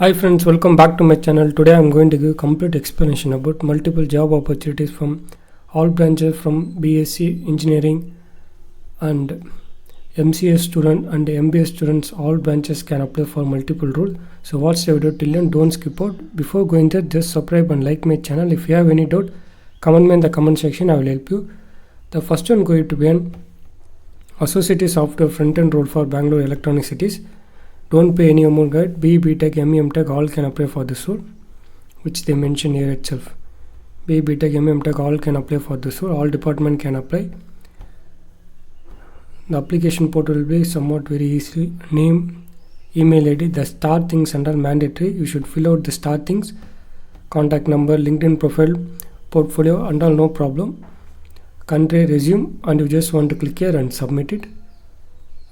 Hi friends, welcome back to my channel. Today I am going to give complete explanation about multiple job opportunities from all branches from BSc Engineering and MCA student and MBA students. All branches can apply for multiple roles. So watch the video till end, don't skip out. Before going there, just subscribe and like my channel. If you have any doubt, comment me in the comment section, I will help you. The first one going to be an Associate Software Front-End role for Bangalore Electronic Cities. Don't pay any amount guide. BE, BTech, ME, MTech all can apply for this role, which they mention here itself. BE, BTech, ME, MTech all can apply for this role. All department can apply. The application portal will be somewhat very easy. Name, email ID. The start things under mandatory. You should fill out the start things. Contact number, LinkedIn profile, portfolio and all, no problem. Country, resume, and you just want to click here and submit it.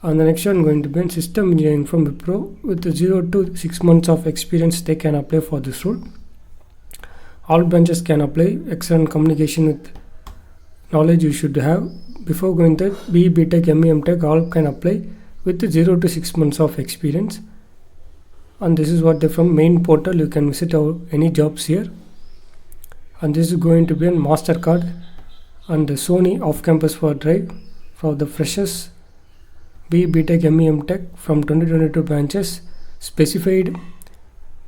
And the next one going to be in system engineering from Wipro with 0 to 6 months of experience. They can apply for this role. All branches can apply. Excellent communication with knowledge you should have. Before going to BE, BTech, ME, MTech all can apply with 0 to 6 months of experience. And this is what they from main portal. You can visit any jobs here. And this is going to be on MasterCard and the Sony off-campus for drive for the freshers. BE, BTech, ME, MTech from 2022 branches. Specified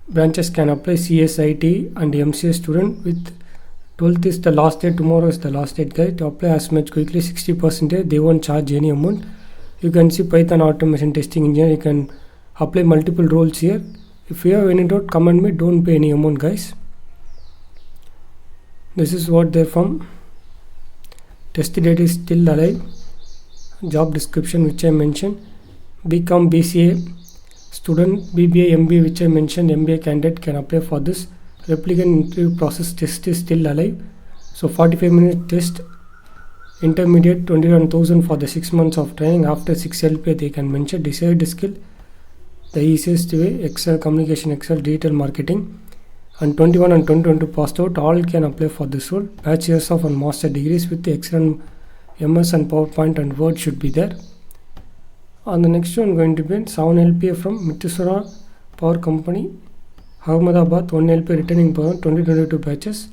branches can apply. CSIT and MCA student with 12th is the last day. Tomorrow is the last date, guys. To apply as much quickly, 60%. They won't charge any amount. You can see Python automation testing engineer. You can apply multiple roles here. If you have any doubt, comment me. Don't pay any amount, guys. This is what they're from. Test date is still alive. Job description which I mentioned. BCom, BCA student, BBA, MBA which I mentioned. MBA candidate can apply for this. Replicant interview process test is still alive. So 45-minute test. Intermediate 21,000 for the 6 months of training. After 6 LPA they can mention. Desired skill. The easiest way, Excel, communication, Excel, digital marketing. And 21 and 2022 passed out. All can apply for this role. Bachelor's of and master degrees with the excellent MS and PowerPoint and Word should be there. On the next one going to be 7 LPA from Mitsura Power Company, Ahmedabad, 1 LPA returning power, 2022 batches.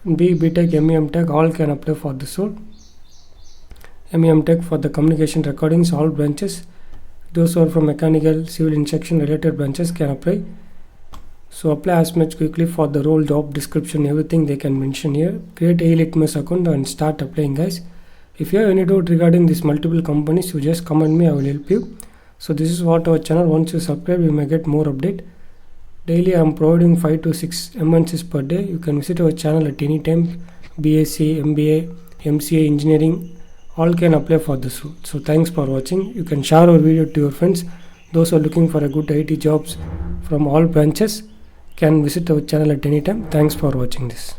BE, BTech, ME, MTech all can apply for this role. ME, MTech for the communication recordings, all branches. Those who are from mechanical, civil, instruction related branches can apply. So apply as much quickly for the role, job description, everything they can mention here. Create a litmus account and start applying, guys. If you have any doubt regarding these multiple companies, you just comment me, I will help you. So this is what our channel. Once you subscribe, you may get more update. Daily I am providing 5 to 6 MNCs per day. You can visit our channel at any time. BSc, MBA, MCA, engineering, all can apply for this role. So thanks for watching. You can share our video to your friends. Those who are looking for a good IT jobs from all branches can visit our channel at any time. Thanks for watching this.